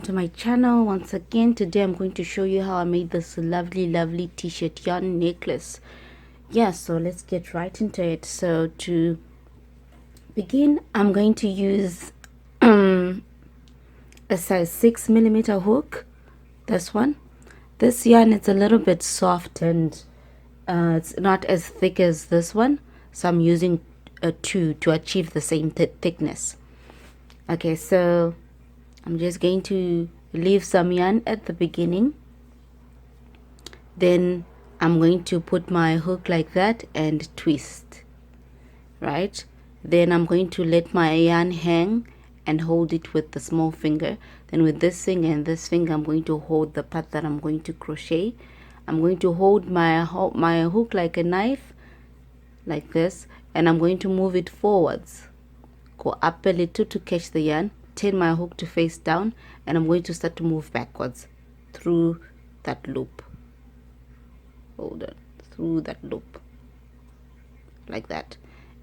to my channel once again. Today I'm going to show you how I made this lovely t-shirt yarn necklace. Yeah, so let's get right into it. So to begin, I'm going to use a size 6mm hook, this one. This yarn is a little bit soft and it's not as thick as this one, so I'm using a 2 to achieve the same thickness. Okay, so I'm just going to leave some yarn at the beginning. Then I'm going to put my hook like that and twist, right? Then I'm going to let my yarn hang and hold it with the small finger. Then with this finger and this finger, I'm going to hold the part that I'm going to crochet. I'm going to hold my hook like a knife, like this, and I'm going to move it forwards. Go up a little to catch the yarn, turn my hook to face down, and I'm going to start to move backwards through that loop. Hold on, through that loop, like that.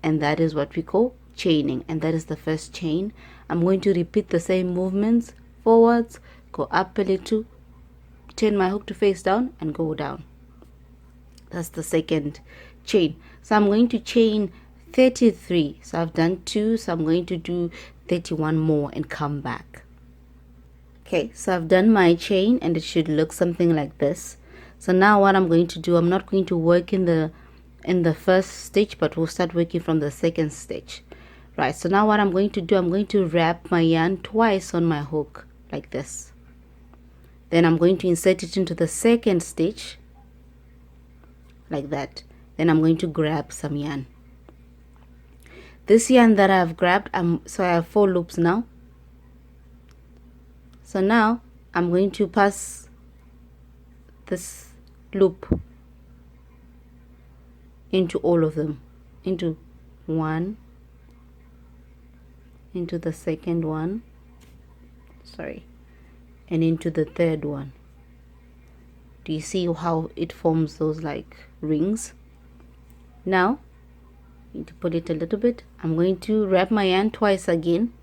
And that is what we call chaining, and that is the first chain. I'm going to repeat the same movements forwards, go up a little, turn my hook to face down, and go down. That's the second chain. So I'm going to chain 33. So I've done 2, so I'm going to do 31 more and come back. Okay, so I've done my chain and it should look something like this. So now what I'm going to do, I'm not going to work in the first stitch, but we'll start working from the second stitch. Right, so now what I'm going to do, I'm going to wrap my yarn twice on my hook like this. Then I'm going to insert it into the second stitch like that. Then I'm going to grab some yarn. This yarn that I've grabbed, so I have 4 loops now. So now I'm going to pass this loop into all of them, into one, into the second one, and into the third one. Do you see how it forms those like rings? Now I need to pull it a little bit. I'm going to wrap my yarn twice again.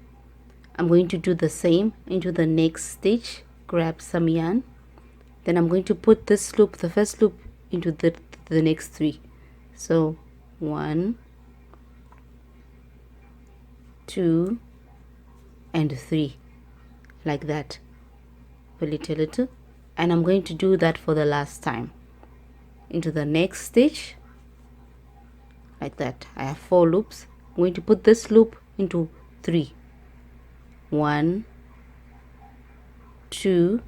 I'm going to do the same into the next stitch, grab some yarn. Then I'm going to put this loop, the first loop, into the next 3. So 1, 2, and 3, like that. Pull it a little, and I'm going to do that for the last time. Into the next stitch, like that. I have 4 loops. I'm going to put this loop into 3. 1, 2,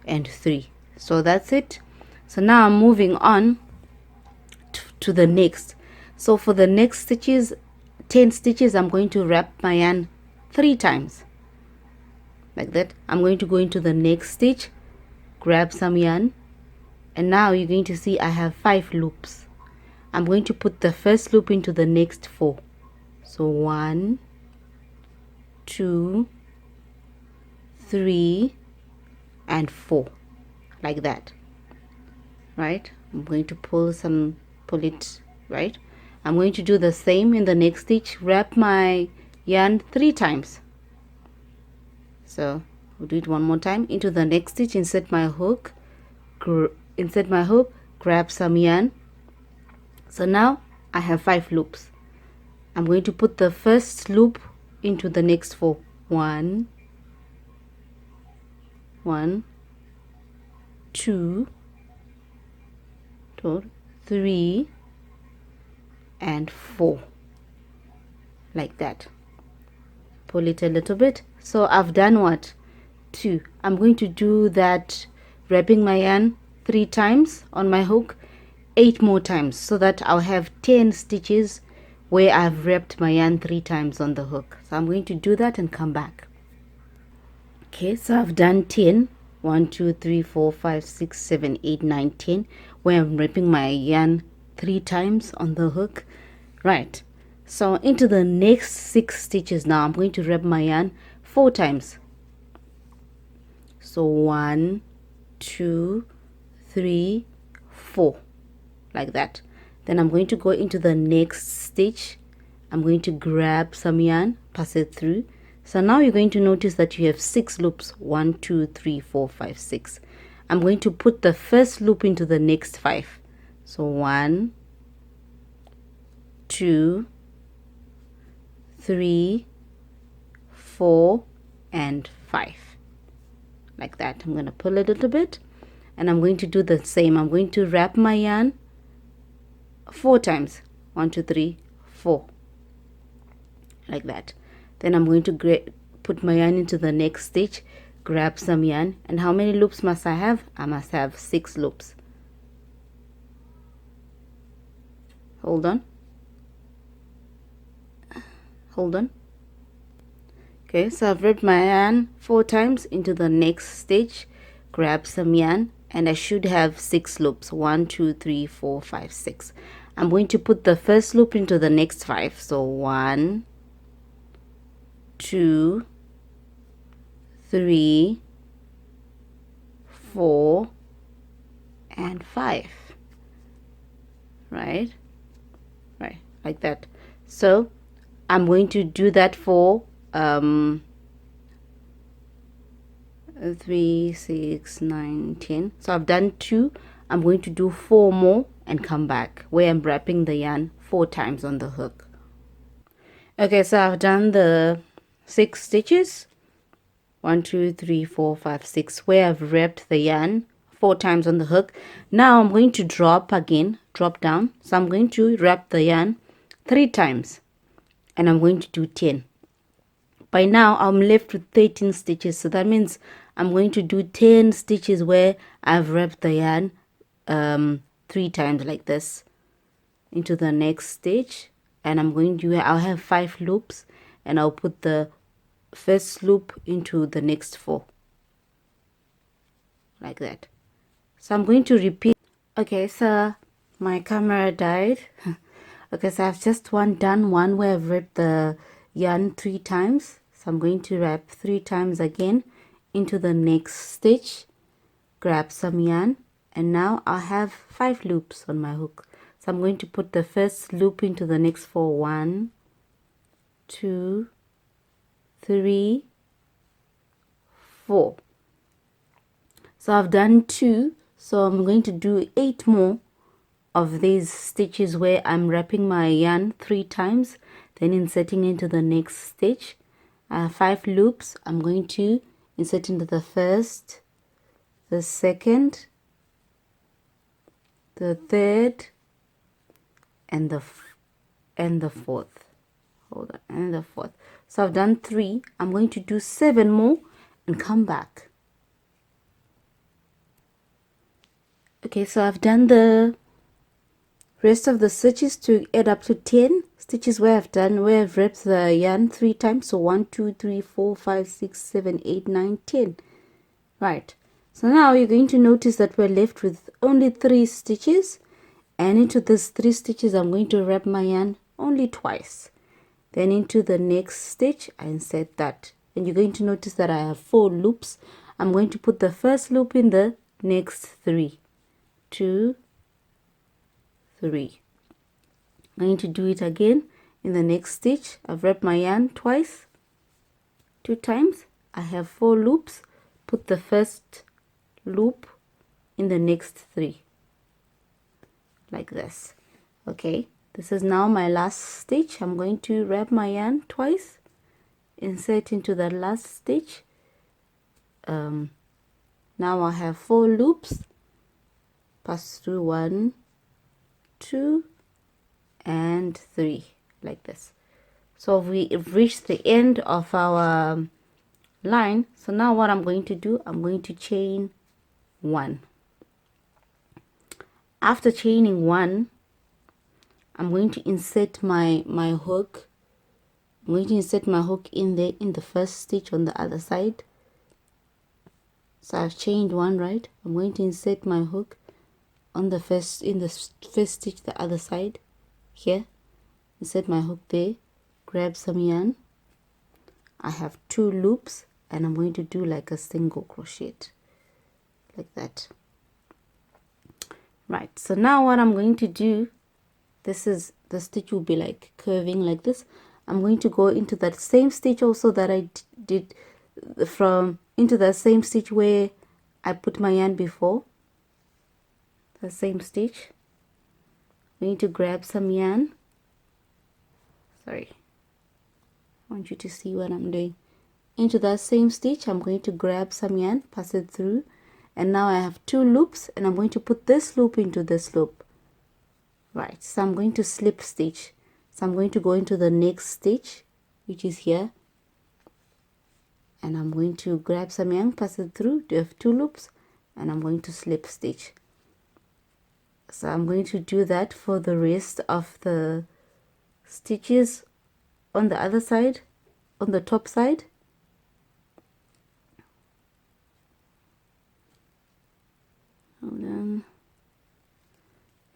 and 3. So that's it. So now I'm moving on to the next. So for the next stitches, 10 stitches, I'm going to wrap my yarn 3 times like that. I'm going to go into the next stitch, grab some yarn, and now you're going to see I have 5 loops. I'm going to put the first loop into the next 4. So 1, 2, 3, and 4, like that. Right, I'm going to pull it, right. I'm going to do the same in the next stitch, wrap my yarn 3 times. So we'll do it one more time. Into the next stitch, insert my hook, grab some yarn. So now I have 5 loops. I'm going to put the first loop into the next 4. 1, 2, 3, and 4, like that. Pull it a little bit. So I've done what? 2. I'm going to do that, wrapping my yarn 3 times on my hook, 8 more times, so that I'll have 10 stitches where I've wrapped my yarn 3 times on the hook. So I'm going to do that and come back. Okay, so I've done 10. 1, 2, 3, 4, 5, 6, 7, 8, 9, 10, where I'm wrapping my yarn 3 times on the hook. Right, so into the next 6 stitches now, I'm going to wrap my yarn 4 times. So 1, 2, 3, 4, like that. Then I'm going to go into the next stitch. I'm going to grab some yarn, pass it through, So now you're going to notice that you have 6 loops. 1, 2, 3, 4, 5, 6. I'm going to put the first loop into the next 5. So 1, 2, 3, 4, and 5. Like that. I'm going to pull a little bit, and I'm going to do the same. I'm going to wrap my yarn 4 times. 1, 2, 3, 4. Like that. Then I'm going to put my yarn into the next stitch, grab some yarn, and how many loops must I have? I must have 6 loops. Hold on. Okay, so I've wrapped my yarn 4 times into the next stitch, grab some yarn, and I should have 6 loops. 1, 2, 3, 4, 5, 6. I'm going to put the first loop into the next 5. So 1, 2, 3, 4, and 5. Right, like that. So I'm going to do that for 3, 6, 9, 10. So I've done 2. I'm going to do 4 more and come back, where I'm wrapping the yarn 4 times on the hook. Okay, so I've done the 6 stitches. 1, 2, 3, 4, 5, 6, where I've wrapped the yarn 4 times on the hook. Now I'm going to drop down. So I'm going to wrap the yarn 3 times, and I'm going to do 10. By now I'm left with 13 stitches, so that means I'm going to do 10 stitches where I've wrapped the yarn 3 times like this into the next stitch, and I'll have 5 loops, and I'll put the first loop into the next 4, like that. So I'm going to repeat. Okay, so my camera died. Okay, so I've just done one where I've wrapped the yarn 3 times. So I'm going to wrap 3 times again into the next stitch, grab some yarn, and now I have 5 loops on my hook. So I'm going to put the first loop into the next 4. 1, 2, 3, 4. So I've done 2, so I'm going to do 8 more of these stitches where I'm wrapping my yarn 3 times, then inserting into the next stitch. 5 loops. I'm going to insert into the first, the second, the third, and the fourth. Hold on, and the fourth. So I've done 3. I'm going to do 7 more and come back. Okay, so I've done the rest of the stitches to add up to 10 stitches where I've wrapped the yarn 3 times. So 1, 2, 3, 4, 5, 6, 7, 8, 9, 10. Right. So now you're going to notice that we're left with only 3 stitches, and into these 3 stitches I'm going to wrap my yarn only twice. Then into the next stitch I insert that, and you're going to notice that I have 4 loops. I'm going to put the first loop in the next 3. 2, 3. I'm going to do it again in the next stitch. I've wrapped my yarn twice, 2 times. I have 4 loops. Put the first loop in the next 3, like this. Okay, this is now my last stitch. I'm going to wrap my yarn twice, insert into the last stitch. Now I have 4 loops, pass through 1, 2, and 3, like this. So we've reached the end of our line. So now what I'm going to do, I'm going to chain 1. After chaining 1, I'm going to insert my hook. I'm going to insert my hook in the first stitch on the other side. So I've chained 1, right? I'm going to insert my hook on the first stitch, the other side here. Insert my hook there, grab some yarn. I have 2 loops, and I'm going to do like a single crochet, like that. Right, so now what I'm going to do, the stitch will be like curving like this. I'm going to go into that same stitch also that I did from into the same stitch where I put my yarn before. The same stitch. We need to grab some yarn. Sorry, I want you to see what I'm doing. Into that same stitch, I'm going to grab some yarn, pass it through, and now I have 2 loops, and I'm going to put this loop into this loop. Right, so I'm going to slip stitch. So I'm going to go into the next stitch, which is here, and I'm going to grab some yarn, pass it through, do have 2 loops, and I'm going to slip stitch. So I'm going to do that for the rest of the stitches on the other side, on the top side. Hold on.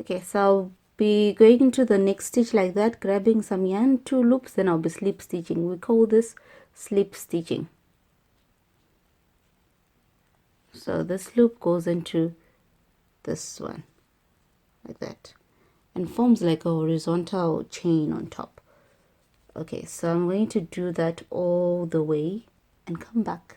Okay, so I'll be going into the next stitch like that, grabbing some yarn, 2 loops, then I'll be slip stitching. We call this slip stitching. So this loop goes into this one like that and forms like a horizontal chain on top. Okay, so I'm going to do that all the way and come back.